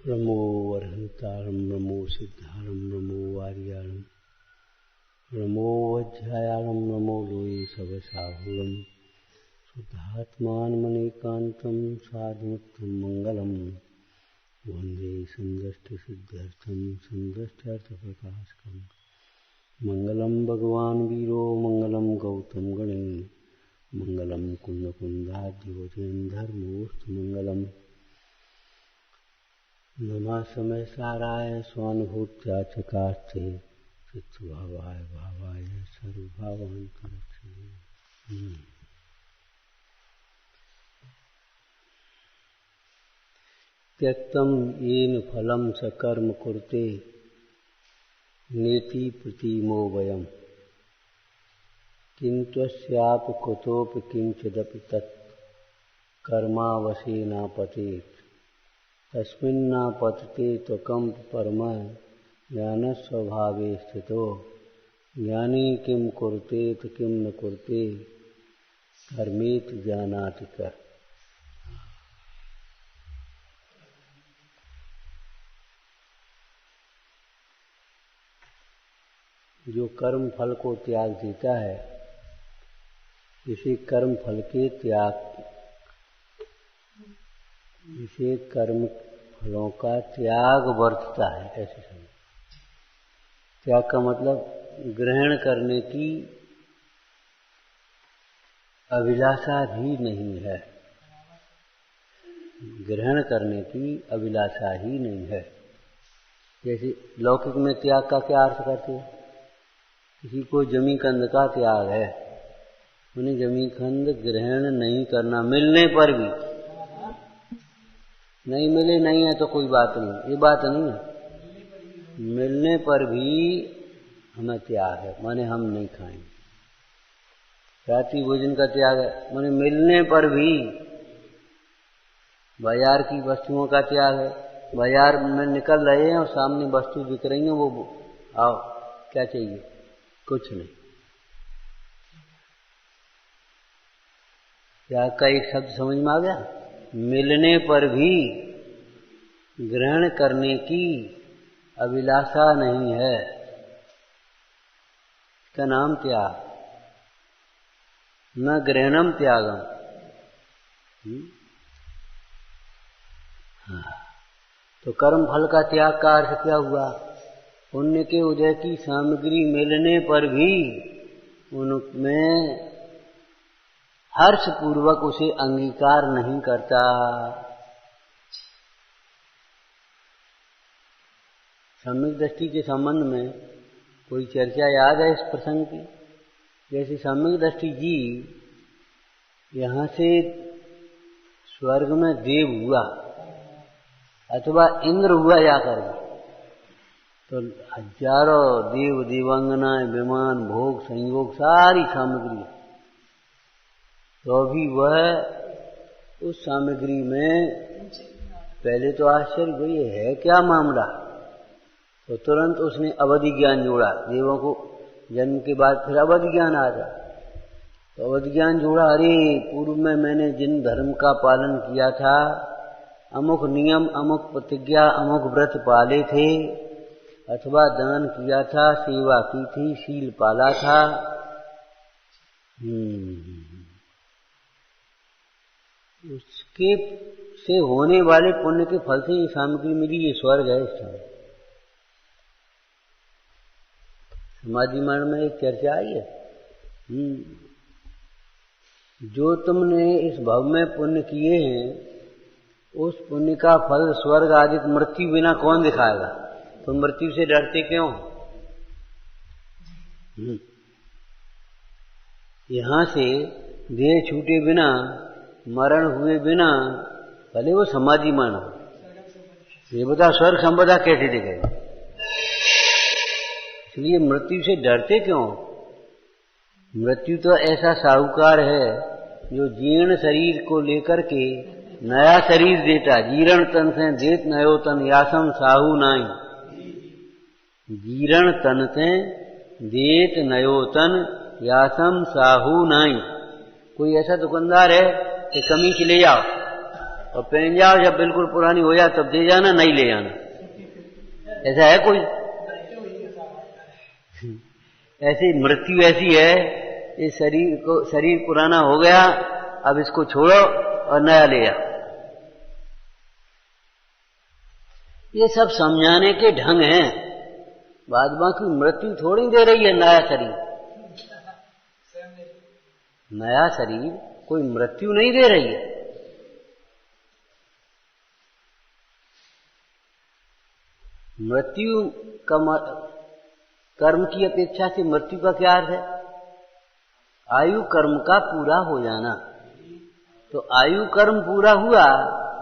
नमो वरहंतारं नमो सिद्धारं नमो वार्यारं नमो वज्रायारं नमो लोये सवसाहुरं शुद्धात्मानमनेकान्तं साधुमुक्तं मंगलम वंदे संदष्टिसिद्ध्यर्थं संदष्ट्यर्थप्रकाशकं मंगलम भगवान् वीरो मंगलम गौतम गणे मंगलम कुंदकुंदाद्योजन धर्मोस्तु मंगलम नमः समय साराय स्वानुभूत्या चकास्ते चित्तभावाय भावाय सर्वभावान्तरक्षणे। त्यक्तं येन फलं स कर्म कुरुते नेति प्रतीमो वयम् किंत्वस्यापि कुतोऽपि किंचिदपि तत् कर्मावशेनापतेत् तस्मिन् न पतते त्वकं परमः ज्ञानस्वभावे स्थितो ज्ञानी किं कुरुतेत किं न कुरुते कर्मेति जानाति कर। जो कर्म फल को त्याग देता है इसे कर्म फल के त्याग इसे कर्म फलों का त्याग वर्तता है ऐसे समझ। त्याग का मतलब ग्रहण करने की अभिलाषा भी नहीं है, ग्रहण करने की अभिलाषा ही नहीं है। जैसे लौकिक में त्याग का क्या अर्थ करते हैं? किसी को जमी कंद का त्याग है, उन्हें जमी कंद ग्रहण नहीं करना, मिलने पर भी नहीं मिले नहीं है तो कोई बात नहीं, ये बात नहीं है। मिलने पर भी हमें त्याग है, माने हम नहीं खाएंगे। रात्रि भोजन का त्याग है, माने मिलने पर भी। बाजार की वस्तुओं का त्याग है, बाजार में निकल रहे हैं और सामने वस्तु बिक रही है, वो आओ क्या चाहिए, कुछ नहीं। त्याग का एक शब्द समझ में आ गया? मिलने पर भी ग्रहण करने की अभिलाषा नहीं है, इसका नाम त्याग। न ग्रहणम त्यागम। तो कर्म फल का त्याग का अर्थ क्या हुआ? पुण्य के उदय की सामग्री मिलने पर भी उनमें हर्ष पूर्वक उसे अंगीकार नहीं करता। सम्यक दृष्टि के संबंध में कोई चर्चा याद है इस प्रसंग की? जैसे सम्यक दृष्टि जी यहाँ से स्वर्ग में देव हुआ अथवा इंद्र हुआ जाकर, तो हजारों देव देवांगनाएं विमान भोग संयोग सारी सामग्री, तो भी वह उस सामग्री में पहले तो आश्चर्य हुई, है क्या मामला? तो तुरंत उसने अवधि ज्ञान जोड़ा। देवों को जन्म के बाद फिर अवधि ज्ञान आ जाए, तो अवधि ज्ञान जोड़ा। अरे पूर्व में मैंने जिन धर्म का पालन किया था, अमुक नियम अमुक प्रतिज्ञा अमुक व्रत पाले थे, अथवा दान किया था, सेवा की थी, शील पाला था, उसके से होने वाले पुण्य के फल से ये सामग्री मिली, ये स्वर्ग है। इस समय समाधि मार्ग में एक चर्चा आई है, जो तुमने इस भव में पुण्य किए हैं उस पुण्य का फल स्वर्ग आदि मृत्यु बिना कौन दिखाएगा? तुम मृत्यु से डरते क्यों? यहां से देह छूटे बिना, मरण हुए बिना, भले वो समाधि मानो, ये बता स्वर्ग संपदा कैसे दिखेगा? इसलिए मृत्यु से डरते क्यों? मृत्यु तो ऐसा साहूकार है जो जीर्ण शरीर को लेकर के नया शरीर देता। जीर्ण तन से देत नयो तन यासम साहू नाई। जीर्ण तन से देत नयो तन यासम साहू नाई। कोई ऐसा दुकानदार है कि कमी के ले जाओ, और पहन जाओ, जब बिल्कुल पुरानी हो जाए तब दे जाना, नहीं ले जाना। ऐसा है कोई? ऐसी मृत्यु ऐसी है, इस शरीर पुराना हो गया, अब इसको छोड़ो और नया ले आओ। ये सब समझाने के ढंग हैं। बाद बाकी मृत्यु थोड़ी दे रही है नया शरीर। नया शरीर कोई मृत्यु नहीं दे रही है। मृत्यु का कर्म की अपेक्षा से मृत्यु का क्या अर्थ है? आयु कर्म का पूरा हो जाना। तो आयु कर्म पूरा हुआ,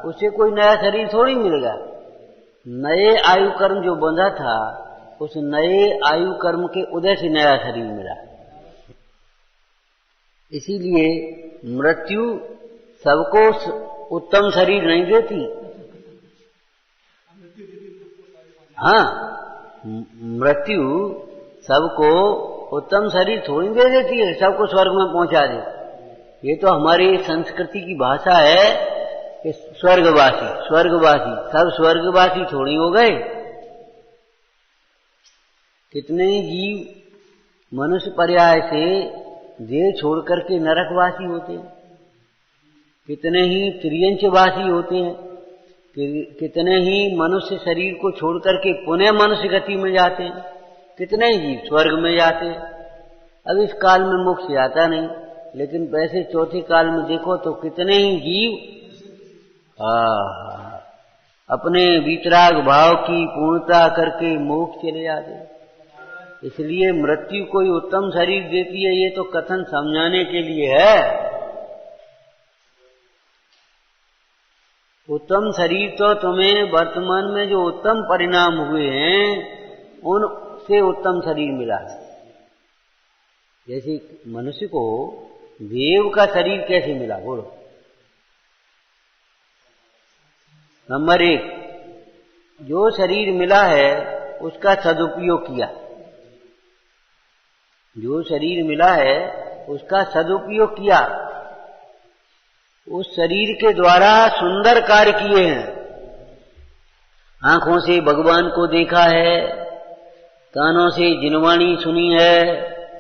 उसे कोई नया शरीर थोड़ी मिलेगा। नए आयु कर्म जो बंधा था, उस नए आयु कर्म के उदय से नया शरीर मिला। इसीलिए मृत्यु सबको उत्तम शरीर नहीं देती। हाँ, मृत्यु सबको उत्तम शरीर थोड़ी दे देती है, सबको स्वर्ग में पहुंचा दे। ये तो हमारी संस्कृति की भाषा है कि स्वर्गवासी स्वर्गवासी, सब स्वर्गवासी थोड़ी हो गए। कितने जीव मनुष्य पर्याय से देह छोड़ करके नरकवासी होते हैं, कितने ही त्रियंचवासी होते हैं, कितने ही मनुष्य शरीर को छोड़ करके पुनः मनुष्य गति में जाते हैं, कितने ही जीव स्वर्ग में जाते हैं। अब इस काल में मोक्ष आता नहीं, लेकिन वैसे चौथे काल में देखो तो कितने ही जीव अपने वितराग भाव की पूर्णता करके मोक्ष चले जाते हैं। इसलिए मृत्यु कोई उत्तम शरीर देती है, ये तो कथन समझाने के लिए है। उत्तम शरीर तो तुम्हें वर्तमान में जो उत्तम परिणाम हुए हैं, उनसे उत्तम शरीर मिला है। जैसे मनुष्य को देव का शरीर कैसे मिला, बोलो? नंबर 1, जो शरीर मिला है उसका सदुपयोग किया। जो शरीर मिला है उसका सदुपयोग किया। उस शरीर के द्वारा सुंदर कार्य किए हैं। आंखों से भगवान को देखा है, कानों से जिनवाणी सुनी है।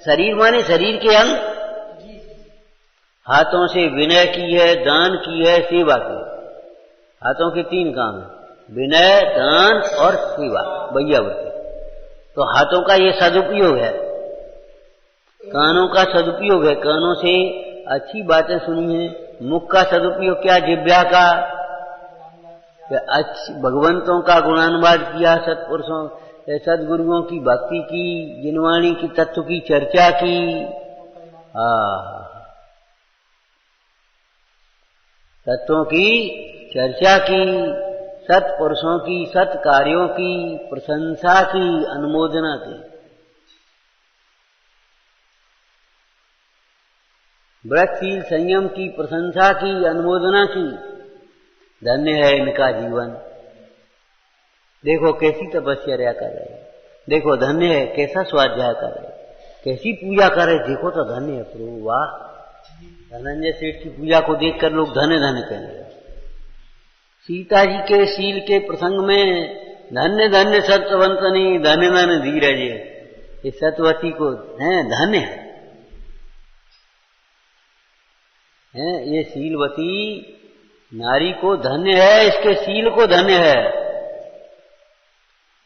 शरीर माने शरीर के अंग। हाथों से विनय की है, दान की है, सेवा की। हाथों के 3 काम है, विनय, दान और सेवा, वैयावृत्ति। तो हाथों का ये सदुपयोग है। कानों का सदुपयोग है, कानों से अच्छी बातें सुनी है। मुख का सदुपयोग क्या, जिह्वा का, अच्छी भगवंतों का गुणानुवाद किया, सत्पुरुषों सदगुरुओं की भक्ति की, जिनवाणी की तत्व की चर्चा की। तत्वों की चर्चा की, सत्पुरुषों की, सत्कार्यों की प्रशंसा की, अनुमोदना की। व्रतशील संयम की प्रशंसा की, अनुमोदना की। धन्य है इनका जीवन। देखो कैसी तपस्या कर रहे, देखो धन्य है, कैसा स्वाध्याय कर रहे, कैसी पूजा कर रहे, देखो तो धन्य है प्रभु। वाह! धनंजय सेठ की पूजा को देखकर लोग धन्य धन्य कहने। सीता जी के शील के प्रसंग में धन्य धन्य सत्यवंतनी, धन्य धन्य धीरज। इस सत्यवती को है धन्य है, ये शीलवती नारी को धन्य है, इसके शील को धन्य है।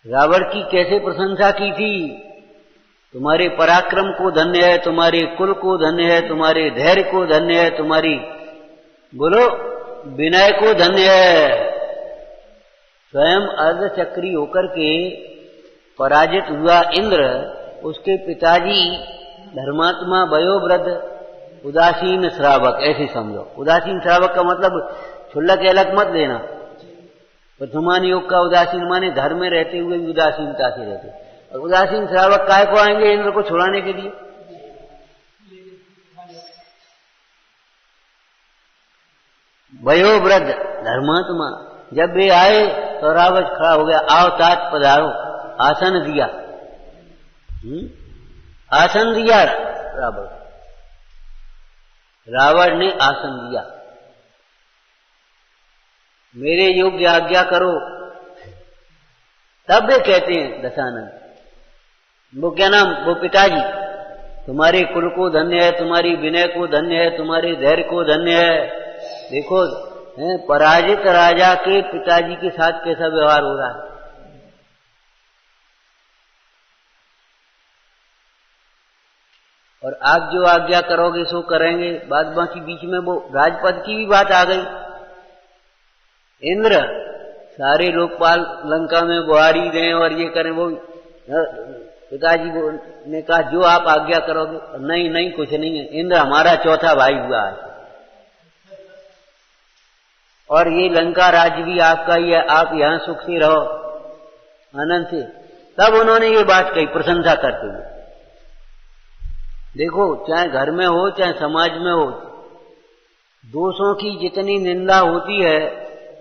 रावण की कैसे प्रशंसा की थी, तुम्हारे पराक्रम को धन्य है, तुम्हारे कुल को धन्य है, तुम्हारे धैर्य को धन्य है, तुम्हारी बोलो विनय को धन्य है। स्वयं अर्धचक्री होकर के पराजित हुआ इंद्र, उसके पिताजी धर्मात्मा वयोवृद्ध उदासीन श्रावक, ऐसे समझो। उदासीन श्रावक का मतलब क्षुल्लक अलग मत लेना। वर्तमान योग का उदासीन माने घर में रहते हुए भी उदासीनता से रहते। और उदासीन श्रावक काय को आएंगे इंद्र को छुड़ाने के लिए? वयोवृद्ध धर्मात्मा जब वे आए तो रावण खड़ा हो गया, आओ तात पधारो, आसन दिया। आसन दिया रावण ने आसन दिया। मेरे योग्य आज्ञा करो, तब वे कहते हैं दशानन, वो क्या नाम, वो पिताजी तुम्हारे कुल को धन्य है, तुम्हारी विनय को धन्य है, तुम्हारे धैर्य को धन्य है। देखो पराजित राजा के पिताजी के साथ कैसा व्यवहार हो रहा है। और आप जो आज्ञा करोगे सो करेंगे। बाद बाकी बीच में वो राजपद की भी बात आ गई। इंद्र सारे लोकपाल लंका में बुहारी दें और ये करें, वो पिताजी ने कहा जो आप आज्ञा करोगे। नहीं नहीं कुछ नहीं है, इंद्र हमारा चौथा भाई हुआ है और ये लंका राज्य भी आपका ही है, आप यहां सुख से रहो आनंद से। तब उन्होंने ये बात कही प्रशंसा करते हुए। देखो चाहे घर में हो चाहे समाज में हो, दोषों की जितनी निंदा होती है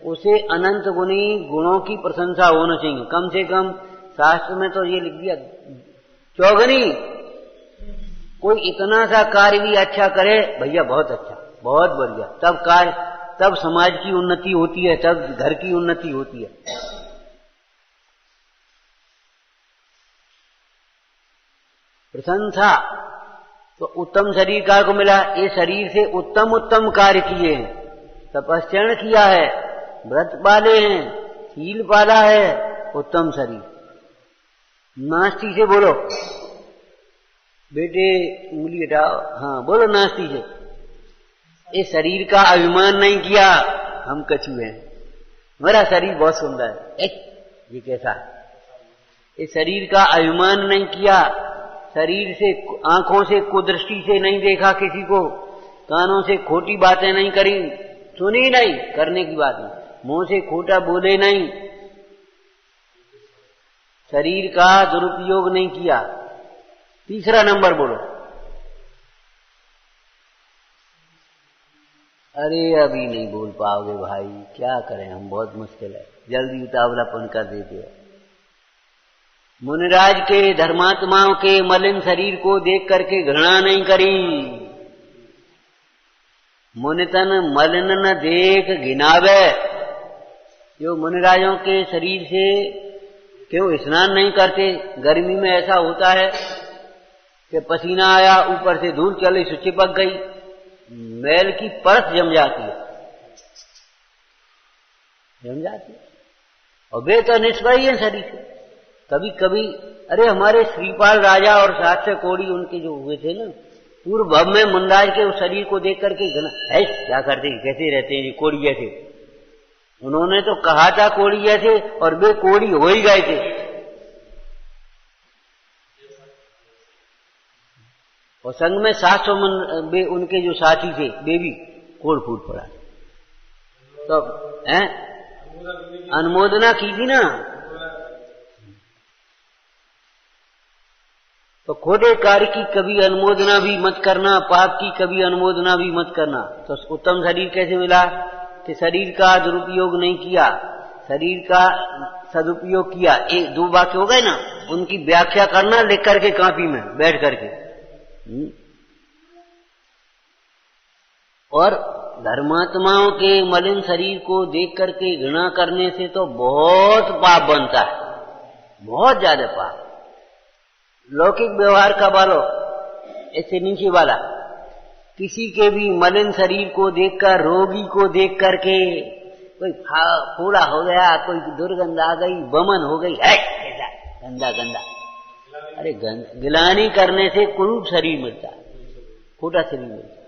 उसे अनंत गुणी गुणों की प्रशंसा होना चाहिए। कम से कम शास्त्र में तो ये लिख दिया चौगनी। कोई इतना सा कार्य भी अच्छा करे, भैया बहुत अच्छा, बहुत बढ़िया, तब कार्य, तब समाज की उन्नति होती है, तब घर की उन्नति होती है। प्रशंसा तो उत्तम शरीर का को मिला। ये शरीर से उत्तम उत्तम कार्य किए हैं, तपस्या किया है, व्रत पाले हैं, शील पाला है, उत्तम शरीर। नास्ती से बोलो बेटे, उंगली हटाओ, हाँ बोलो नास्ती से। इस शरीर का अभिमान नहीं किया, हम कछुए हैं, मेरा शरीर बहुत सुंदर है, ये कैसा है। इस शरीर का अभिमान नहीं किया, शरीर से आंखों से कुदृष्टि से नहीं देखा किसी को, कानों से खोटी बातें नहीं करी, सुनी नहीं, करने की बात नहीं, मुंह से खोटा बोले नहीं, शरीर का दुरुपयोग नहीं किया। तीसरा नंबर बोलो। अरे अभी नहीं बोल पाओगे भाई, क्या करें हम, बहुत मुश्किल है, जल्दी उतावलापन कर देते हैं। मुनिराज के धर्मात्माओं के मलिन शरीर को देख करके घृणा नहीं करी। मुनितन मलिन न देख घिनावे। जो मुनिराजों के शरीर से क्यों स्नान नहीं करते? गर्मी में ऐसा होता है कि पसीना आया, ऊपर से धूल चली सो चिपक गई, मैल की परत जम जाती है, जम जाती है, और वे तो निष्प्रय है शरीर से। कभी कभी अरे हमारे श्रीपाल राजा और साक्ष्य कोड़ी उनके जो हुए थे ना, पूर्व भव में मुंडाज के उस शरीर को देख करके है क्या करते, कैसे रहते हैं ये कोड़ी जैसे। उन्होंने तो कहा था कोड़ी जैसे, और वे कोड़ी हो ही गए थे। और संग में 700 वे उनके जो साथी थे वे भी कोड़ फूट पड़ा। तो अनुमोदना की थी ना। तो खोटे कार्य की कभी अनुमोदना भी मत करना, पाप की कभी अनुमोदना भी मत करना। तो उत्तम शरीर कैसे मिला? कि शरीर का दुरुपयोग नहीं किया, शरीर का सदुपयोग किया। एक दो वाक्य हो गए ना, उनकी व्याख्या करना लिख करके कॉपी में बैठ करके। और धर्मात्माओं के मलिन शरीर को देख करके घृणा करने से तो बहुत पाप बनता है, बहुत ज्यादा पाप। लौकिक व्यवहार का बालो ऐसे नीचे वाला, किसी के भी मलिन शरीर को देखकर, रोगी को देख करके, कोई फोड़ा हो गया, कोई दुर्गंध आ गई, बमन हो गई, है ऐसा गंदा गंदा, अरे गिलानी करने से कुरूप शरीर मिलता है, खोटा शरीर मिलता है।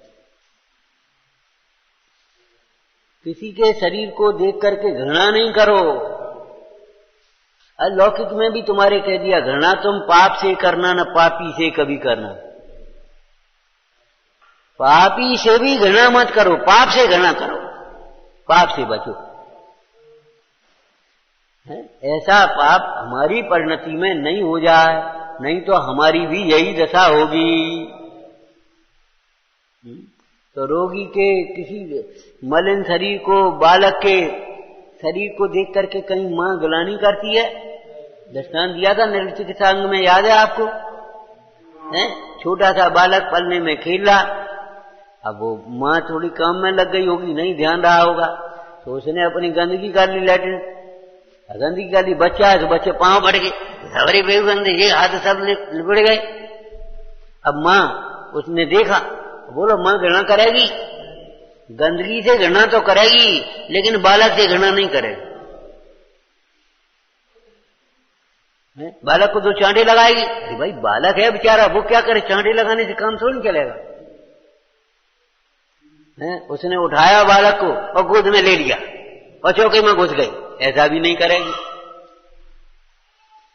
किसी के शरीर को देख करके घृणा नहीं करो। लौकिक में भी तुम्हारे कह दिया, घृणा तुम पाप से करना, न पापी से कभी करना। पापी से भी घृणा मत करो, पाप से घृणा करो, पाप से बचो। ऐसा पाप हमारी परिणति में नहीं हो जाए, नहीं तो हमारी भी यही दशा होगी। तो रोगी के किसी मलिन शरीर को, बालक के शरीर को देख करके कहीं मां गिलानी करती है। दृष्टांत दिया था निर्चिकित्सा अंग में, याद है आपको? छोटा सा बालक पलने में खेल रहा, अब वो मां थोड़ी काम में लग गई होगी, नहीं ध्यान रहा होगा, तो उसने अपनी गंदगी कर ली लैट्रिन, गंदगी कर ली, बच्चा है तो बच्चे पांव बढ़ गए, हमारी बेगंदे ये हाथ सब लिपट गए। अब माँ उसने देखा, बोलो माँ घृणा करेगी, गंदगी से घृणा तो करेगी लेकिन बालक से घृणा नहीं करेगी। बालक को 2 चांटे लगाएगी, अरे भाई बालक है बेचारा, वो क्या करे, चांटे लगाने से काम थोड़ी चलेगा। उसने उठाया बालक को और गोद में ले लिया और चौके में घुस गई, ऐसा भी नहीं करेगी।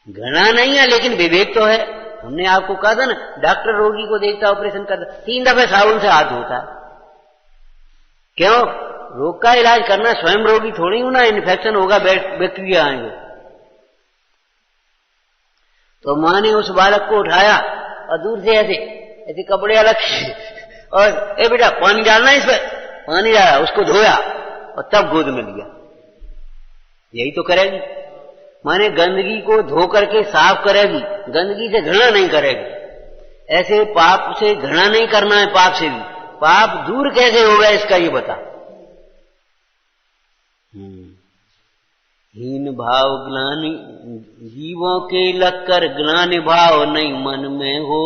घृणा नहीं है लेकिन विवेक तो है। हमने आपको कहा था ना, डॉक्टर रोगी को देखता, ऑपरेशन करता, 3 दफे साबुन से हाथ धोता है। क्यों? रोग का इलाज करना, स्वयं रोगी थोड़ी होना, इन्फेक्शन होगा, बैक्टीरिया आएंगे। तो मां ने उस बालक को उठाया और दूर से ऐसे ऐसे कपड़े अलग और ए बेटा पानी डालना इस पर, पानी डाला, उसको धोया और तब गोद में लिया। यही तो करेगी माने, गंदगी को धो करके साफ करेगी, गंदगी से घृणा नहीं करेगी। ऐसे पाप से घृणा नहीं करना है, पाप से भी। पाप दूर कैसे होगा इसका ये बता। हीन भाव ग्लानि जीवों के लगकर ग्लानि भाव नहीं मन में हो,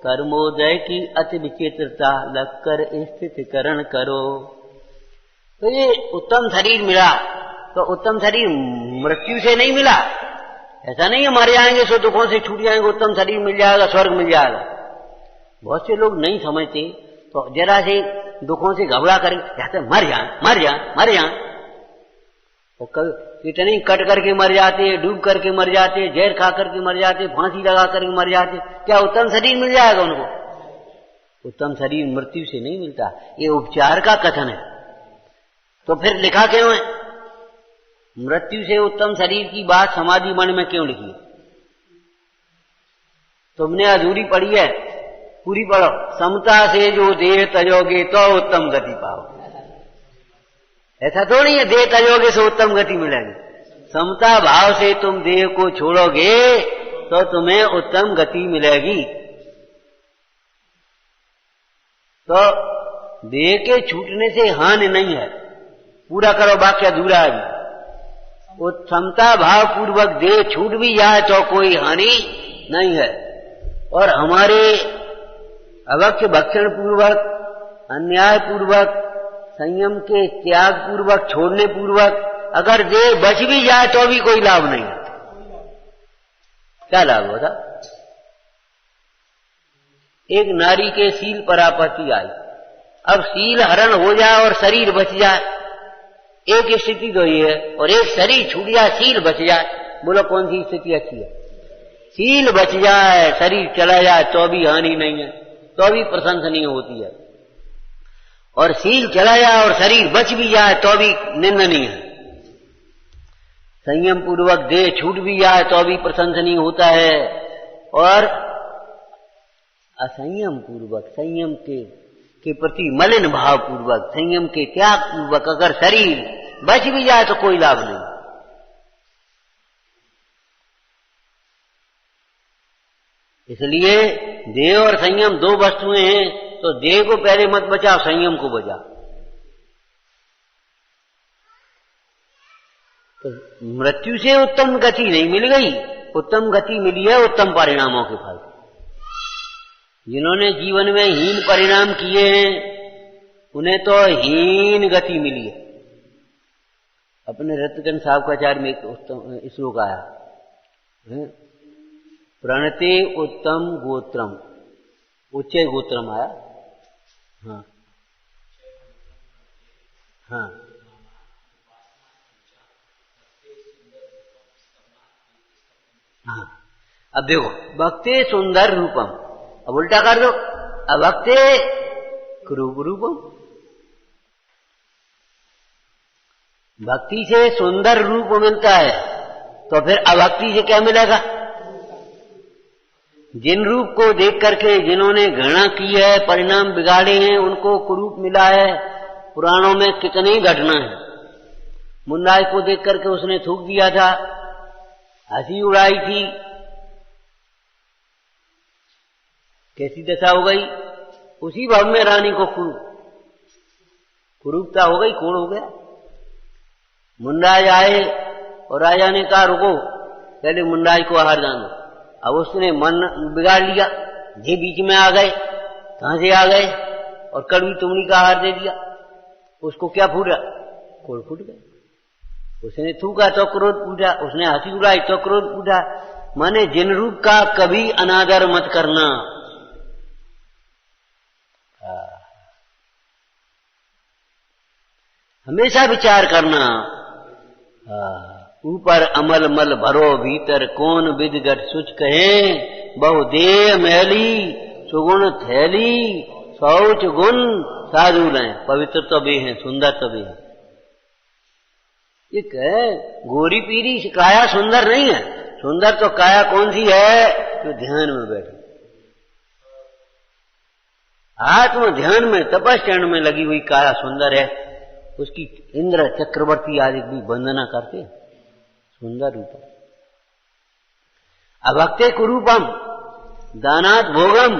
कर्मोदय की अति विचित्रता लगकर स्थित करण करो। तो ये उत्तम शरीर मिला, तो उत्तम शरीर मृत्यु से नहीं मिला। ऐसा नहीं है मर जाएंगे सो दुखों से छूट जाएंगे, उत्तम शरीर मिल जाएगा, स्वर्ग मिल जाएगा। बहुत से लोग नहीं समझते, तो जरा से दुखों से घबरा कर कहते मर जाए मर जाए मर जाए। और कितने कट करके मर जाते हैं, डूब करके मर जाते हैं, जहर खा करके मर जाते, फांसी लगा करके मर जाते। क्या उत्तम शरीर मिल जाएगा उनको? उत्तम शरीर मृत्यु से नहीं मिलता, ये उपचार का कथन है। तो फिर लिखा क्यों है? मृत्यु से उत्तम शरीर की बात समाधि मन में क्यों लिखी है? तुमने अधूरी पढ़ी है, पूरी पढ़ो। समता से जो देह तजोगे तो उत्तम गति पाओ। ऐसा थोड़ी है देह तजोगे से उत्तम गति मिलेगी। समता भाव से तुम देह को छोड़ोगे तो तुम्हें उत्तम गति मिलेगी। तो देह के छूटने से हानि नहीं है। पूरा करो वाक्य अधूरा है। क्षमता भाव पूर्वक देह छूट भी जाए तो कोई हानि नहीं है। और हमारे अवक्ष भक्षण पूर्वक, अन्याय पूर्वक, संयम के त्याग पूर्वक, छोड़ने पूर्वक अगर देह बच भी जाए तो भी कोई लाभ नहीं है। क्या लाभ होता? एक नारी के शील पर आपत्ति आई, अब शील हरण हो जाए और शरीर बच जाए, एक स्थिति तो ये है, और एक शरीर छूट जाए शील बच जाए। बोलो कौन सी स्थिति अच्छी है? शील बच जाए, शरीर चला जाए तो भी हानि नहीं है, तो भी प्रशंसनीय होती है। और शील चला जाए और शरीर बच भी जाए तो भी निंदनीय है। संयम पूर्वक देह छूट भी जाए तो भी प्रशंसनीय होता है। और असंयम पूर्वक, संयम के प्रति मलिन भाव पूर्वक, संयम के त्याग पूर्वक अगर शरीर बच भी जाए तो कोई लाभ नहीं। इसलिए देह और संयम दो वस्तुएं हैं, तो देह को पहले मत बचाओ, संयम को बचाओ। तो मृत्यु से उत्तम गति नहीं मिल गई, उत्तम गति मिली है उत्तम परिणामों के फल। जिन्होंने जीवन में हीन परिणाम किए हैं उन्हें तो हीन गति मिली है। अपने रत्नचंद साहब का आचार्य में एक श्लोक आया, प्रणते उत्तम गोत्रम, उच्च गोत्रम आया। हाँ हाँ, हाँ। अब देखो, भक्ते सुंदर रूपम, अब उल्टा कर दो, अभक्ते क्रूप रूपम। भक्ति से सुंदर रूप मिलता है, तो फिर अभक्ति से क्या मिलेगा? जिन रूप को देख करके जिन्होंने घृणा की है, परिणाम बिगाड़े हैं, उनको कुरूप मिला है। पुराणों में कितनी घटना है। मुन्नाई को देख करके उसने थूक दिया था, हंसी उड़ाई थी, कैसी दशा हो गई। उसी भव में रानी को कुरूपता हो गई, कोड़ हो गया। मुंडराज आए और राजा ने कहा रुको, पहले मुंडराज को आहार दान दो। अब उसने मन बिगाड़ लिया, ये बीच में आ गए, कहां से आ गए, और कड़वी तुमड़ी का आहार दे दिया। उसको क्या फूटा, कोल फूट गए। उसने थूका तो क्रोध फूटा, उसने हंसी उड़ाई तो क्रोध फूटा। माने जिन रूप का कभी अनादर मत करना। हमेशा विचार करना। ऊपर अमल मल भरो भीतर कौन विदगत सुच कहे, बहु देह मैली सुगुण थैली शौच गुण साधु रहें, पवित्र तो भी हैं, सुंदर तो भी हैं। ये कहे गोरी पीरी काया सुंदर नहीं है। सुंदर तो काया कौन सी है, जो ध्यान में बैठे, आत्म ध्यान में तपस्या में लगी हुई काया सुंदर है। उसकी इंद्र चक्रवर्ती आदि भी वंदना करते, सुंदर रूप। अभक्ते कुरूपम दानात भोगम,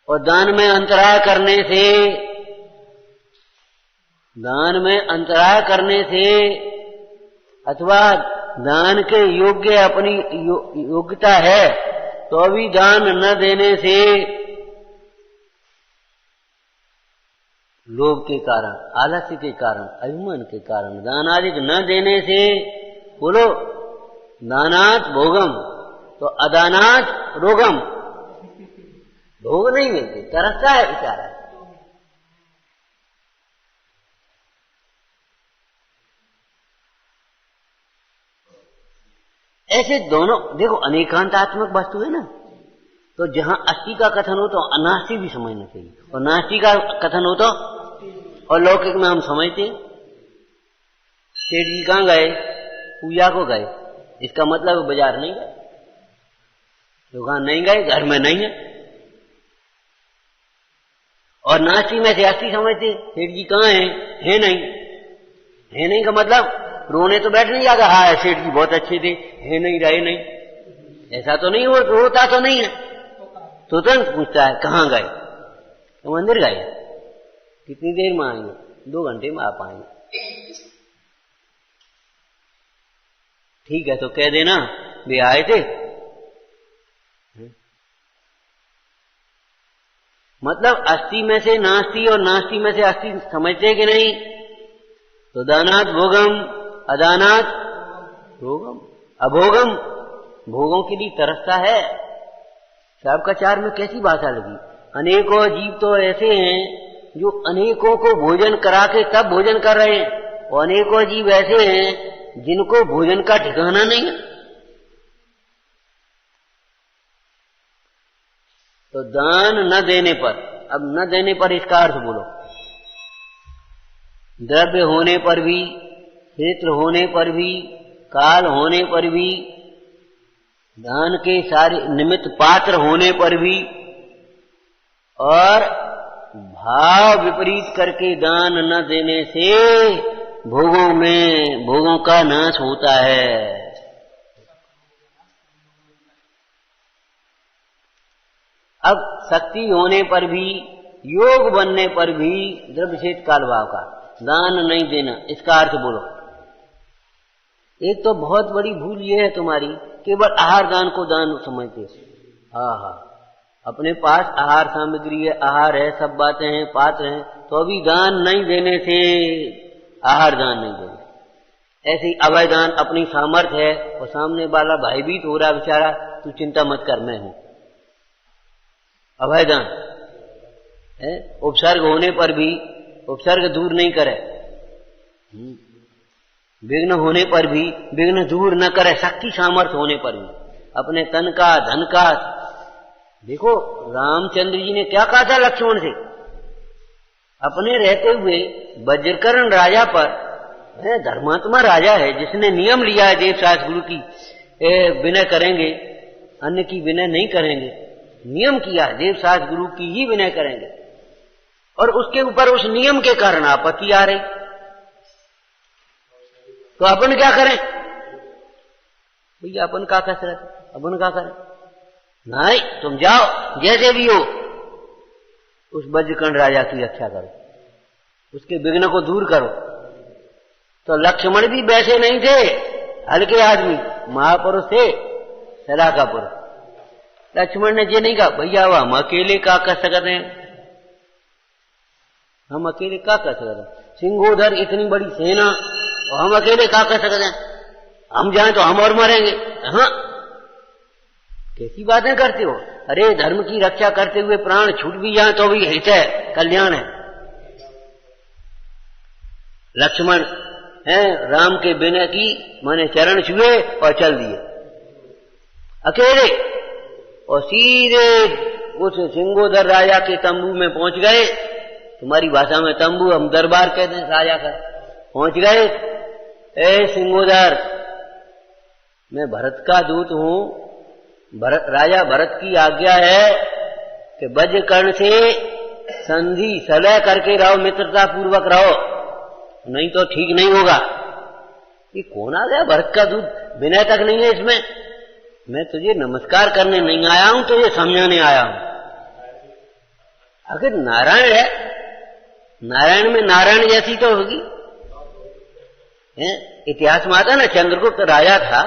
और दान में अंतराय करने से, दान में अंतराय करने से अथवा दान के योग्य अपनी योग्यता है तो भी दान न देने से, लोभ के कारण, आलस्य के कारण, अभिमान के कारण, दान आदि न देने से, बोलो दानात भोगम, तो अदानात रोगम, भोग नहीं मिलते, तरसता है बेचारा। ऐसे दोनों देखो, अनेकांतात्मक वस्तु है ना, तो जहां अस्थि का कथन हो तो अनास्ति भी समझना चाहिए, और नास्ति का कथन हो तो, और लौकिक में हम समझते हैं। सेठ जी कहां गए, पूजा को गए, इसका मतलब बाजार नहीं गए, दुकान नहीं गए, घर में नहीं है। और नास्ति में से अस्थि समझते, सेठ जी कहां है नहीं, है नहीं का मतलब रोने तो बैठ नहीं जाता, हाँ सेठ जी बहुत अच्छे थे, है नहीं रहे नहीं, ऐसा तो नहीं होता तो नहीं है। तो तुरंत पूछता है कहां गए, तो मंदिर गए, कितनी देर में आएंगे, 2 घंटे में आप आएंगे। ठीक है, तो कह देना वे आए थे, मतलब अस्थि में से नास्ति और नास्ति में से अस्थि समझते कि नहीं। तो दानात भोगम अदानात भोगम, अभोगम भोगों के लिए तरसता है। आपका चार में कैसी भाषा लगी। अनेकों जीव तो ऐसे हैं जो अनेकों को भोजन करा के तब भोजन कर रहे हैं, और अनेकों जीव ऐसे हैं जिनको भोजन का ठिकाना नहीं है। तो दान न देने पर, अब न देने पर इसका अर्थ बोलो, द्रव्य होने पर भी, क्षेत्र होने पर भी, काल होने पर भी, दान के सारे निमित्त पात्र होने पर भी, और भाव विपरीत करके दान न देने से भोगों का नाश होता है। अब शक्ति होने पर भी, योग बनने पर भी द्रव्य क्षेत्र काल भाव का दान नहीं देना, इसका अर्थ बोलो। एक तो बहुत बड़ी भूल ये है तुम्हारी, केवल आहार दान को दान समझते। हाँ, अपने पास आहार सामग्री है, आहार है, सब बातें हैं, पात्र हैं, तो अभी दान नहीं देने से आहार दान नहीं देना। ऐसे ही अभय दान अपनी सामर्थ्य है, और सामने वाला भयभीत हो रहा बेचारा, तू चिंता मत कर, मैं हूं। अभय दान है, उपसर्ग होने पर भी उपसर्ग दूर नहीं करे, विघ्न होने पर भी विघ्न दूर न करे, शक्ति सामर्थ्य होने पर भी, अपने तन का धन का। देखो रामचंद्र जी ने क्या कहा था लक्ष्मण से, अपने रहते हुए वज्रकर्ण राजा पर, धर्मात्मा राजा है जिसने नियम लिया है देवशास्त्र गुरु की विनय करेंगे, अन्य की विनय नहीं करेंगे, नियम किया है देवशास्त्र गुरु की ही विनय करेंगे, और उसके ऊपर उस नियम के कारण आपत्ति आ रही, तो अपन क्या करें भैया, अपन का कसरत, अपन का करें, नहीं तुम जाओ जैसे भी हो, उस वज्रकर्ण राजा की रक्षा करो, उसके विघ्न को दूर करो, तो लक्ष्मण भी वैसे नहीं थे, हल्के आदमी, महापुरुष थे, सदा का पुरुष। लक्ष्मण ने ये नहीं कहा भैया वो हम अकेले क्या कर सकते हैं, हम अकेले क्या कर सकते हैं, सिंगोधर इतनी बड़ी सेना और हम अकेले क्या कर सकते हैं, हम जाएं तो हम और मरेंगे। हाँ, कैसी बातें करते हो, अरे धर्म की रक्षा करते हुए प्राण छूट भी जाए तो भी हित है, कल्याण है। लक्ष्मण है राम के बिना की माने चरण छुए और चल दिए अकेले, और सीधे उस सिंगोधर राजा के तंबू में पहुंच गए। तुम्हारी भाषा में तंबू, हम दरबार कहते हैं राजा का। पहुंच गए, ए सिंगोधर, मैं भरत का दूत हूं, राजा भरत की आज्ञा है कि वज्रकर्ण से संधि सलह करके रहो, मित्रता पूर्वक रहो, नहीं तो ठीक नहीं होगा। ये कौन आ गया भरत का दूत, विनय तक नहीं है इसमें। मैं तुझे नमस्कार करने नहीं आया हूं, तुझे समझाने आया हूं। अगर नारायण है, नारायण में नारायण जैसी तो होगी। इतिहास में आता ना, चंद्रगुप्त राजा था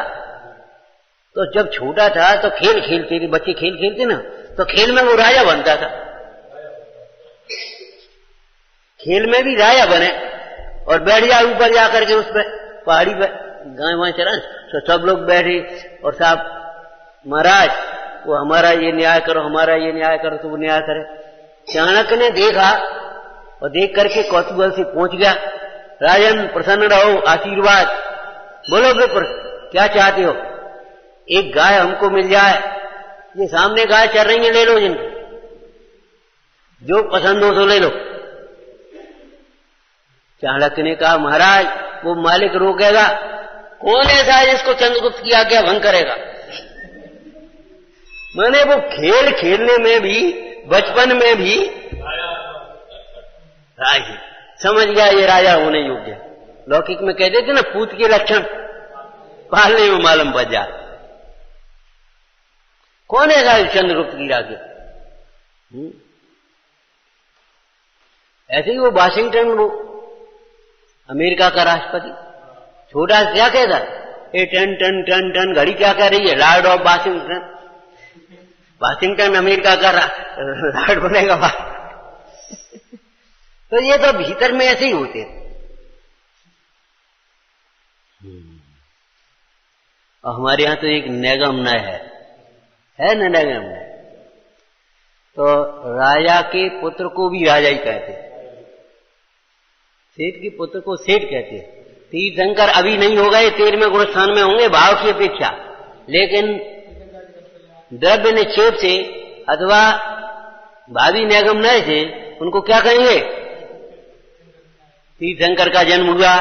तो जब छोटा था तो खेल खेलते थे, बच्चे खेल खेलते ना, तो खेल में वो राजा बनता था, खेल में भी राजा बने और बैठ जाए ऊपर जाकर के उस पर पहाड़ी पर गाय वाय चरा, तो सब लोग बैठे और साहब महाराज वो हमारा ये न्याय करो, हमारा ये न्याय करो, तो वो न्याय करे। चाणक्य ने देखा और देख करके कौतूहल से पहुंच गया, राजन प्रसन्न रहो, आशीर्वाद बोलो विप्र क्या चाहते हो, एक गाय हमको मिल जाए, ये सामने गाय चल रही है, ले लो जिनको, जो पसंद हो तो ले लो। चाणक्य ने कहा महाराज वो मालिक रोकेगा, कौन ऐसा है जिसको चंद्रगुप्त की आज्ञा भंग करेगा। मैंने वो खेल खेलने में भी, बचपन में भी राज समझ गया ये राजा होने योग्य। लौकिक में कहते थे ना, पूत के लक्षण पालने में मालूम पड़ जा। कौन है राज चंद्रगुप्त की आज्ञा। ऐसे ही वो वाशिंगटन, वो अमेरिका का राष्ट्रपति, छोटा क्या कहता, ए टन टन टन टन घड़ी क्या कह रही है, Lord of Washington. Washington America का लॉर्ड बनेगा। तो ये तो भीतर में ऐसे ही होते थे। और हमारे यहां तो एक निगम नय है न निगम नय, तो राजा के पुत्र को भी राजा ही कहते, सेठ के पुत्र को सेठ कहते। तीर्थंकर अभी नहीं हो गए, 13वें गुण स्थान में होंगे भाव की अपेक्षा, लेकिन द्रव्य निक्षेप से अथवा भावी निगम नय से उनको क्या कहेंगे, तीर्थंकर का जन्म हुआ,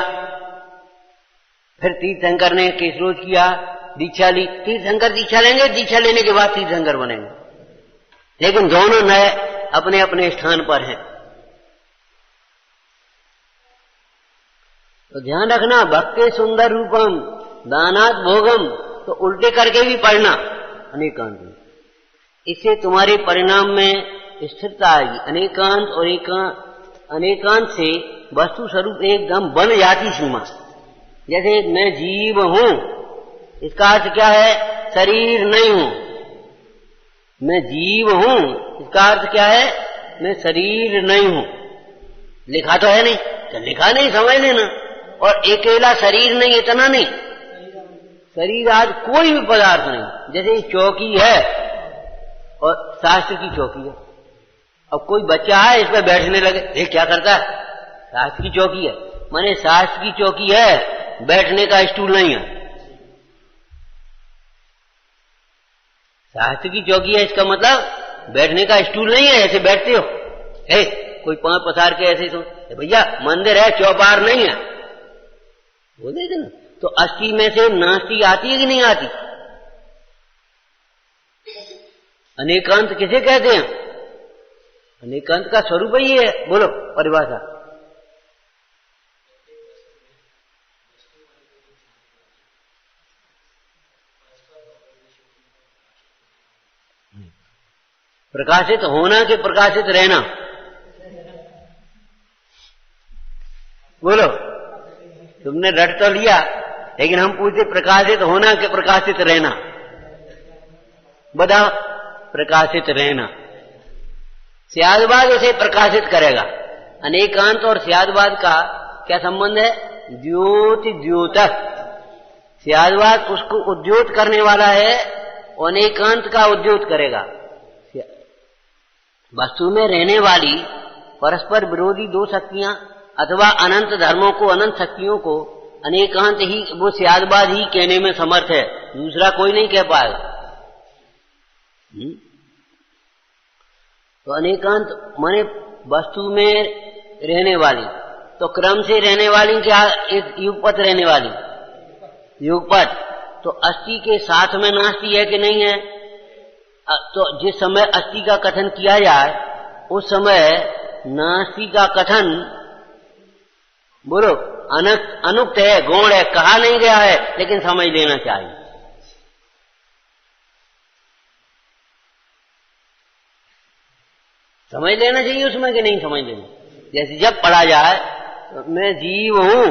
फिर तीर्थंकर ने केसरोज किया, दीक्षा ली, तीर्थंकर दीक्षा लेंगे, दीक्षा लेने के बाद तीर्थंकर बनेंगे, लेकिन दोनों नए अपने अपने स्थान पर हैं। तो ध्यान रखना, भक्ति सुंदर रूपम दानात भोगम, तो उल्टे करके भी पढ़ना अनेकांत में, इससे तुम्हारे परिणाम में स्थिरता आएगी। अनेकांत और अनेकांत से वस्तु स्वरूप एकदम बन जाती सीमा। जैसे मैं जीव हूं, इसका अर्थ क्या है, शरीर नहीं हूं। मैं जीव हूं, इसका अर्थ क्या है, मैं शरीर नहीं हूं। लिखा तो है नहीं, तो लिखा नहीं समझ लेना। और अकेला शरीर नहीं, इतना नहीं, शरीर आज कोई भी पदार्थ नहीं। जैसे चौकी है और शास्त्र की चौकी है, अब कोई बच्चा है इस पर बैठने लगे, ये क्या करता है, शास्त्र की चौकी है, माने शास्त्र की चौकी है, बैठने का स्टूल नहीं है। शास्त्र की चौकी है, इसका मतलब बैठने का स्टूल नहीं है, ऐसे बैठते हो, कोई पांव पसार के ऐसे भैया मंदिर है, चौपार नहीं है, बोले थे ना। तो अस्थि में से नास्ति आती है कि नहीं आती। अनेकांत किसे कहते हैं, अनेकांत का स्वरूप ही है, बोलो परिभाषा। प्रकाशित होना कि प्रकाशित रहना, बोलो। तुमने तुमने रट तो लिया, लेकिन हम पूछते प्रकाशित होना कि प्रकाशित रहना? बताओ, प्रकाशित रहना। स्यादवाद उसे प्रकाशित करेगा। अनेकांत और स्यादवाद का क्या संबंध है? द्योति द्योतक। स्यादवाद उसको उद्योत करने वाला है, अनेकांत का उद्योत करेगा। वस्तु में रहने वाली परस्पर विरोधी दो शक्तियां अथवा अनंत धर्मों को, अनंत शक्तियों को अनेकांत ही, वो स्यादवाद ही कहने में समर्थ है, दूसरा कोई नहीं कह पाएगा। तो अनेकांत माने वस्तु में रहने वाली, तो क्रम से रहने वाली क्या? एक युगपत रहने वाली, युगपत। तो अस्थि के साथ में नास्ति है कि नहीं है? तो जिस समय अस्थि का कथन किया जाए उस समय नास्ति का कथन बोलो अनुक्त है, गौण है, कहा नहीं गया है, लेकिन समझ लेना चाहिए। समझ लेना चाहिए उसमें कि नहीं समझ लेना? जैसे जब पढ़ा जाए तो मैं जीव हूं,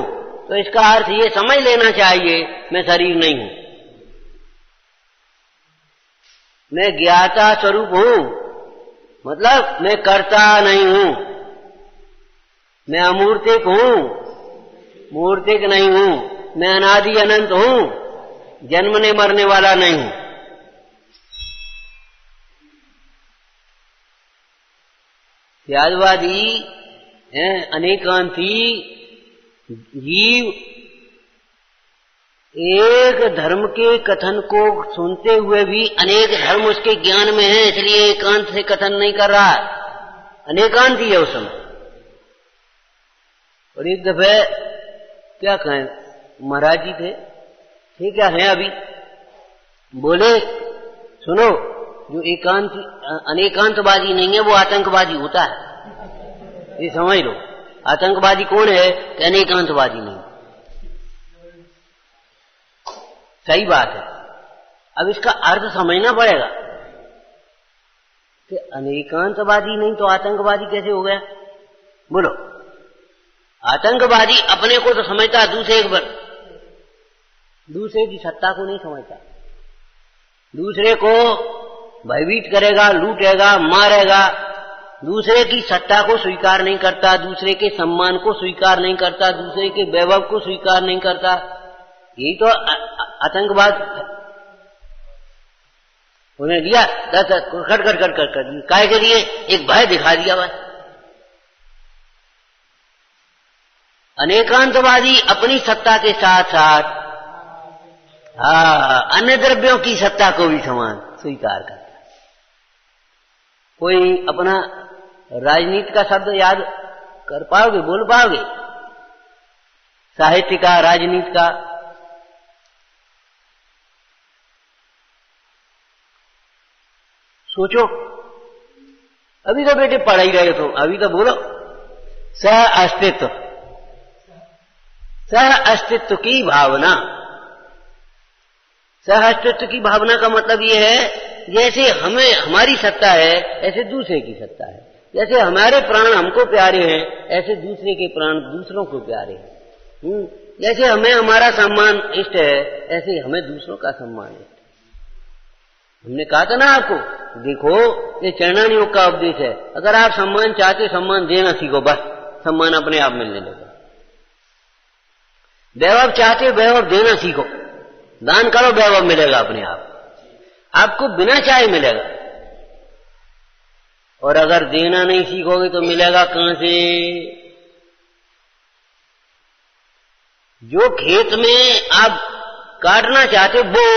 तो इसका अर्थ ये समझ लेना चाहिए मैं शरीर नहीं हूं। मैं ज्ञाता स्वरूप हूं, मतलब मैं कर्ता नहीं हूं। मैं अमूर्तिक हूं, मूर्तिक नहीं हूं। मैं अनादि अनंत हूं, जन्मने मरने वाला नहीं हूं। स्यादवादी अनेकांती जीव एक धर्म के कथन को सुनते हुए भी अनेक धर्म उसके ज्ञान में है, इसलिए एकांत से कथन नहीं कर रहा है, अनेकांत ही है उस समय। और एक दफे क्या कहें, महाराज जी थे, ठीक है अभी बोले, सुनो, जो एकांत अनेकांतवादी नहीं है वो आतंकवादी होता है, ये समझ लो। आतंकवादी कौन है कि अनेकांतवादी नहीं। सही बात है। अब इसका अर्थ समझना पड़ेगा कि अनेकांतवादी नहीं तो आतंकवादी कैसे हो गया? बोलो, आतंकवादी अपने को तो समझता, दूसरे की सत्ता को नहीं समझता, दूसरे को भयभीत करेगा, लूटेगा, मारेगा, दूसरे की सत्ता को स्वीकार नहीं करता, दूसरे के सम्मान को स्वीकार नहीं करता, दूसरे के वैभव को स्वीकार नहीं करता। यही तो आतंकवाद। उन्हें दिया कर काय के लिए? एक भय दिखा दिया बस। अनेकांतवादी अपनी सत्ता के साथ साथ अन्य द्रव्यों की सत्ता को भी समान स्वीकार करता। कोई अपना राजनीति का शब्द याद कर पाओगे, बोल पाओगे? साहित्य का, राजनीति का? सोचो, अभी तो बेटे पढ़ ही रहे हो, अभी तो बोलो। सह अस्तित्व, सह अस्तित्व की भावना। सह अस्तित्व की भावना का मतलब यह है जैसे हमें हमारी सत्ता है ऐसे दूसरे की सत्ता है, जैसे हमारे प्राण हमको प्यारे हैं ऐसे दूसरे के प्राण दूसरों को प्यारे हैं, जैसे हमें हमारा सम्मान इष्ट है ऐसे हमें दूसरों का सम्मान इष्ट है। हमने कहा था ना आपको, देखो ये चरणानी योग का उपदेश है। अगर आप सम्मान चाहते, सम्मान देना सीखो, बस सम्मान अपने आप मिलने लगेगा। वैभव चाहते, वैभव देना सीखो, दान करो, वैभव मिलेगा अपने आप, आपको बिना चाहे मिलेगा। और अगर देना नहीं सीखोगे तो मिलेगा कहां से? जो खेत में आप काटना चाहते वो,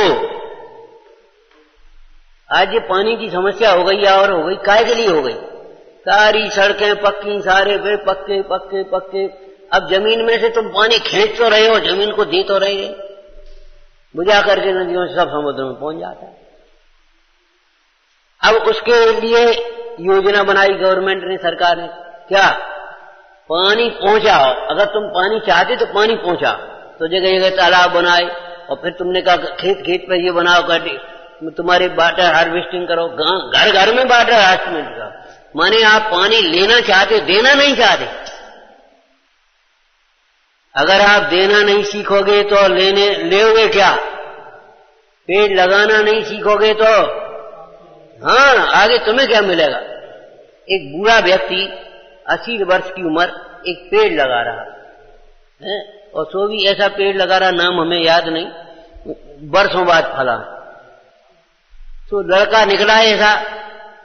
आज ये पानी की समस्या हो गई और हो गई, काय के लिए हो गई? सारी सड़कें पक्की, सारे वे पक्के पक्के पक्के। अब जमीन में से तुम पानी खींच तो रहे हो, जमीन को दे तो रहे, बुझा करके नदियों से सब समुद्र में पहुंच जाता है। अब उसके लिए योजना बनाई गवर्नमेंट ने, सरकार ने, क्या? पानी पहुंचाओ। अगर तुम पानी चाहते तो पानी पहुंचाओ, तो जगह जगह तालाब बनाए, और फिर तुमने कहा खेत खेत पे ये बनाओ, तुम्हारे वाटर हार्वेस्टिंग करो, घर घर में वाटर हार्वेस्टिंग करो। माने आप पानी लेना चाहते, देना नहीं चाहते। अगर आप देना नहीं सीखोगे तो लेओगे क्या? पेड़ लगाना नहीं सीखोगे तो हाँ, आगे तुम्हें क्या मिलेगा? एक बूढ़ा व्यक्ति 80 वर्ष की उम्र एक पेड़ लगा रहा है, और सो भी ऐसा पेड़ लगा रहा, नाम हमें याद नहीं, वर्षों बाद फला। तो लड़का निकला है ऐसा,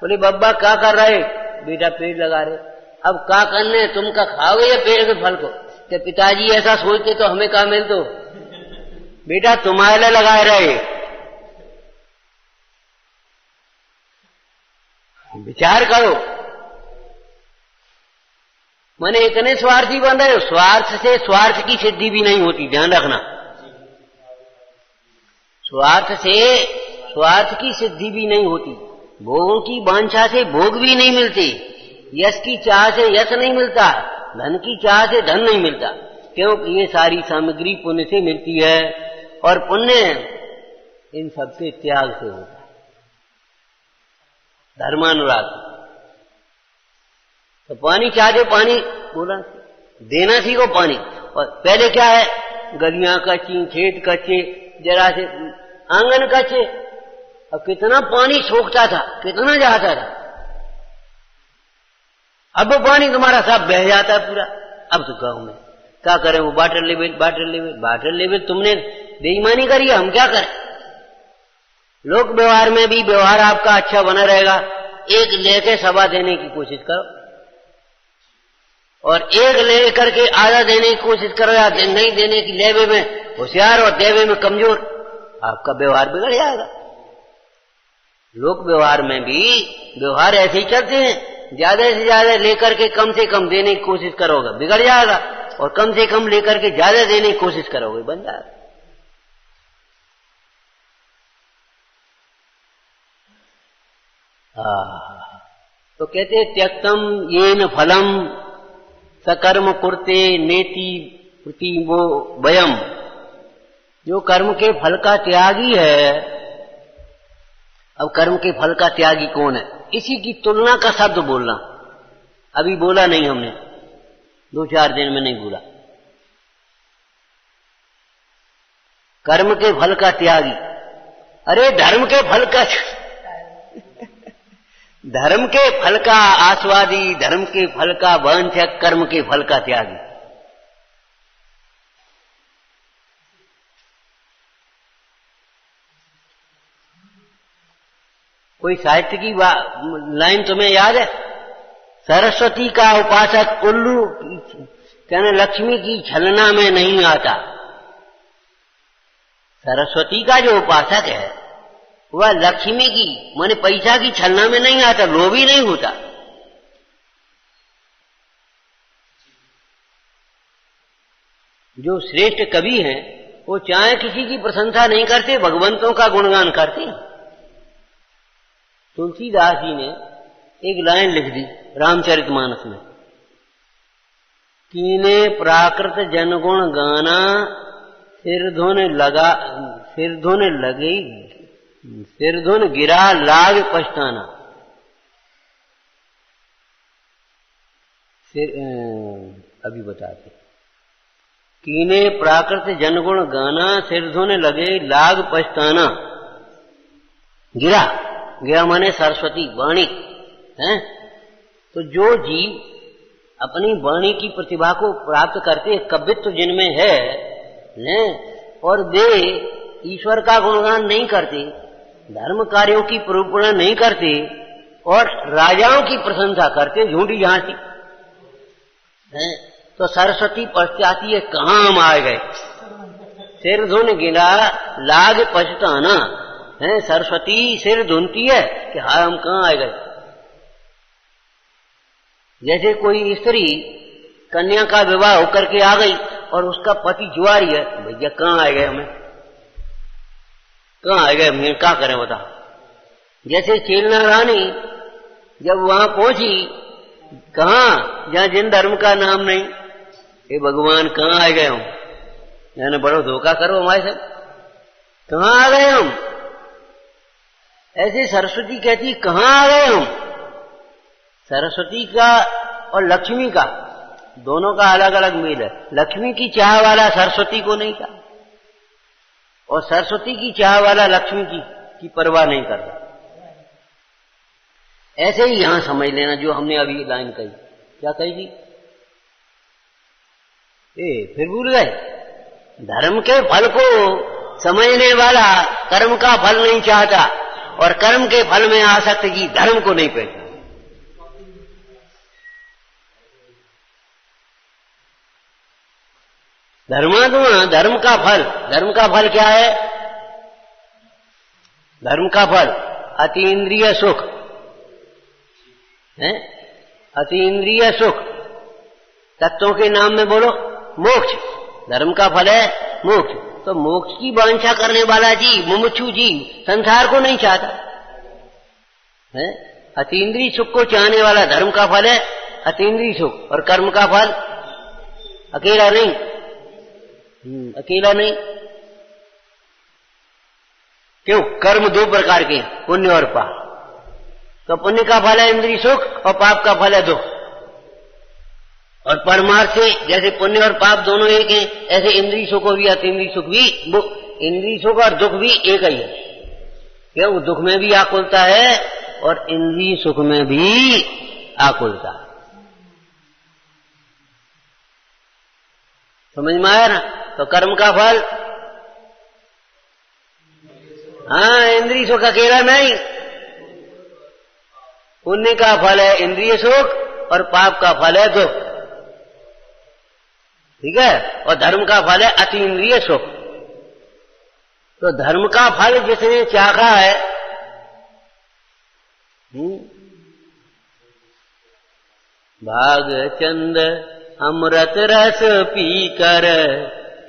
बोले बब्बा क्या कर रहे? बेटा पेड़ लगा रहे। अब क्या करने, तुम का खाओगे या पेड़ के फल को? कि पिताजी ऐसा सोचते तो हमें क्या मिल दो? बेटा तुम्हारे लिए लगाए रहे, विचार करो। माने इतने स्वार्थी बन रहे हो, स्वार्थ से स्वार्थ की सिद्धि भी नहीं होती, ध्यान रखना। स्वार्थ से स्वार्थ की सिद्धि भी नहीं होती, भोगों की वांछा से भोग भी नहीं मिलते, यश की चाह से यश नहीं मिलता, धन की चाह से धन नहीं मिलता, क्योंकि ये सारी सामग्री पुण्य से मिलती है, और पुण्य इन सबके त्याग से होता है, धर्मानुराग। तो पानी चाहते, पानी बोला देना सीखो पानी। और पहले क्या है, गलियां कच्ची, खेत कच्चे, जरा से आंगन कच्चे, और कितना पानी सोखता था, कितना जाता था। अब वो पानी तुम्हारा सब बह जाता है पूरा। अब तो गांव में क्या करें, वो वाटर लेवल तुमने बेईमानी करी है, हम क्या करें? लोक व्यवहार में भी व्यवहार आपका अच्छा बना रहेगा। एक लेके सवा देने की कोशिश करो, और एक ले करके आधा देने की कोशिश करो, या नहीं देने की लेवे में होशियार और देवे में कमजोर, आपका व्यवहार बिगड़ जाएगा। लोक व्यवहार में भी व्यवहार ऐसे ही चलते हैं, ज्यादा से ज्यादा लेकर के कम से कम देने की कोशिश करोगे, बिगड़ जाएगा, और कम से कम लेकर के ज्यादा देने की कोशिश करोगे, बन जाएगा। तो कहते त्यक्तम येन फलम सकर्म कुर्ते नेति प्रतिमो वयम। जो कर्म के फल का त्यागी है, अब कर्म के फल का त्यागी कौन है, इसी की तुलना का शब्द बोलना। अभी बोला नहीं हमने, 2-4 दिन में नहीं बोला। कर्म के फल का त्यागी, अरे धर्म के फल का धर्म के फल का आस्वादी, धर्म के फल का वांछक, कर्म के फल का त्यागी। कोई साहित्य की लाइन तुम्हें याद है? सरस्वती का उपासक उल्लू कहने लक्ष्मी की छलना में नहीं आता। सरस्वती का जो उपासक है वह लक्ष्मी की माने पैसा की छलना में नहीं आता, लोभी नहीं होता। जो श्रेष्ठ कवि हैं वो चाहे किसी की प्रशंसा नहीं करते, भगवंतों का गुणगान करते हैं। तुलसीदास जी ने एक लाइन लिख दी रामचरितमानस में, कीने प्राकृत जनगुण गाना सिर धुन गिरा लाग पछताना। अभी बताते, कीने प्राकृत जनगुण गाना सिर धुन लगे लाग पछताना। गिरा माने सरस्वती वाणी है। तो जो जीव अपनी वाणी की प्रतिभा को प्राप्त करते, कवित्व जिनमें है, और वे ईश्वर का गुणगान नहीं करते, धर्म कार्यों की निरूपण नहीं करते, और राजाओं की प्रशंसा करते, झूठी झांसी है, तो सरस्वती पछताती है, कहां हम आ गए। सिर धुन गिरा लाग पछताना है, सरस्वती सिर धुनती है कि हाँ हम कहां आ गए। जैसे कोई स्त्री कन्या का विवाह होकर के आ गई और उसका पति जुआरी है, भैया कहां आ गए, हमें कहां आ गए, हम क्या करें बता। जैसे चेलना रानी जब वहां पहुंची, कहां जहां जिन धर्म का नाम नहीं, हे भगवान कहां आ गए हम, यानी बड़ो धोखा करो हमारे साथ, कहां आ गए हम। ऐसे सरस्वती कहती कहां आ गए हम। सरस्वती का और लक्ष्मी का दोनों का अलग अलग मेल है। लक्ष्मी की चाह वाला सरस्वती को नहीं चाह, और सरस्वती की चाह वाला लक्ष्मी की परवाह नहीं करता। ऐसे ही यहां समझ लेना जो हमने अभी लाइन कही। क्या कही जी? फिर भूल गए। धर्म के फल को समझने वाला कर्म का फल नहीं चाहता, और कर्म के फल में आसक्त जी धर्म को नहीं पहचानता। धर्मात्मा धर्म का फल क्या है? धर्म का फल अतीन्द्रिय सुख है। अतीन्द्रिय सुख तत्वों के नाम में बोलो मोक्ष। धर्म का फल है मोक्ष। तो मोक्ष की वांछा करने वाला जीव, मुमुक्षु जीव, संसार को नहीं चाहता है। अतीन्द्रिय सुख को चाहने वाला धर्म का फल है अतीन्द्रिय सुख, और कर्म का फल अकेला नहीं, अकेला नहीं। क्यों? कर्म दो प्रकार के, पुण्य और पाप। तो पुण्य का फल है इंद्रिय सुख, और पाप का फल है दुख। और परमार्थ से जैसे पुण्य और पाप दोनों एक हैं, ऐसे इंद्रिय सुख और अतीन्द्रिय सुख भी, इंद्रिय सुख और दुख भी एक ही है। क्यों? दुख में भी आकुलता है और इंद्रिय सुख में भी आकुलता है। समझ में आया ना? तो कर्म का फल, हाँ, इंद्रिय सुख अकेला नहीं। पुण्य का फल है इंद्रिय सुख, और पाप का फल है दुख। ठीक है? और धर्म का फल है अतीन्द्रिय सुख। तो धर्म का फल जिसने चाखा है, भागचंद अमृत रस पीकर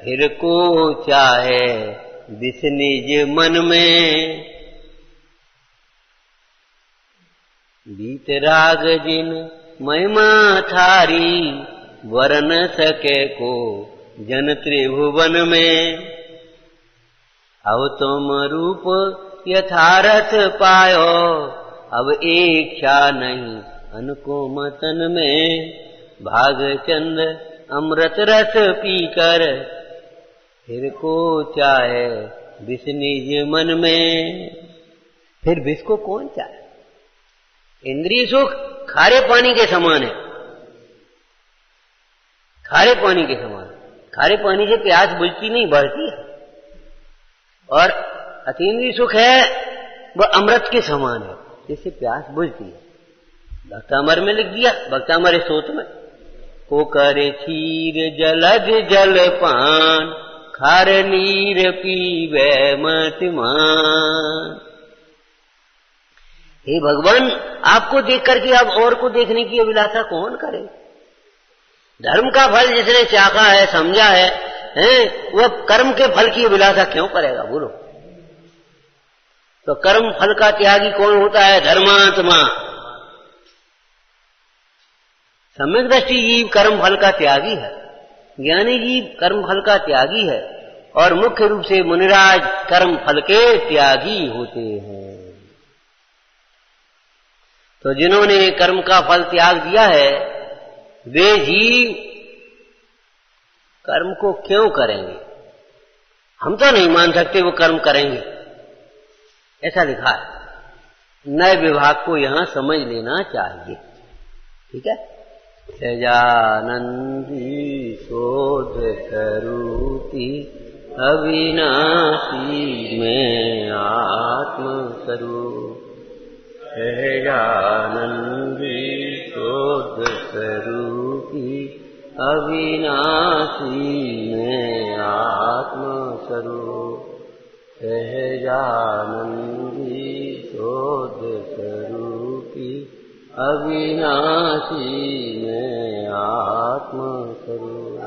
फिर को चाहे विष निज मन में, बीत राग जिन महिमा थारी वरन सके को जन त्रिभुवन में। अब तुम रूप यथारथ पायो, अब इच्छा नहीं अनको मतन में। भागचंद अमृत रस पीकर फिर को चाहे विष निज मन में। फिर विष को कौन चाहे? इंद्रिय सुख खारे पानी के समान है, खारे पानी के समान। खारे पानी से प्यास बुझती नहीं, बढ़ती है। और अतीन्द्रिय सुख है वह अमृत के समान है, जिससे प्यास बुझती है। भक्तामर में लिख दिया, भक्तामर स्तोत्र में, को करे क्षीर जलज जल पान, खार नीर पीवे मतिमान। हे भगवान, आपको देख करके अब और को देखने की अभिलाषा कौन करे? धर्म का फल जिसने चाखा है, समझा है, वह कर्म के फल की अभिलाषा क्यों करेगा? बोलो। तो कर्म फल का त्यागी कौन होता है? धर्मात्मा। सम्यक दृष्टि जीव कर्म फल का त्यागी है, ज्ञानी जीव कर्म फल का त्यागी है, और मुख्य रूप से मुनिराज कर्म फल के त्यागी होते हैं। तो जिन्होंने कर्म का फल त्याग दिया है, वे जीव कर्म को क्यों करेंगे? हम तो नहीं मान सकते वो कर्म करेंगे, ऐसा लिखा है। नए विभाग को यहां समझ लेना चाहिए। ठीक है? सजानंदी शोध करूती अविनाशी में आत्मस्वरूप। सजानंदी शोध करूती अविनाशी में आत्मस्वरूप। सहजानंदी शोध स्वरूपी अविनाशी में आत्मस्वरूप।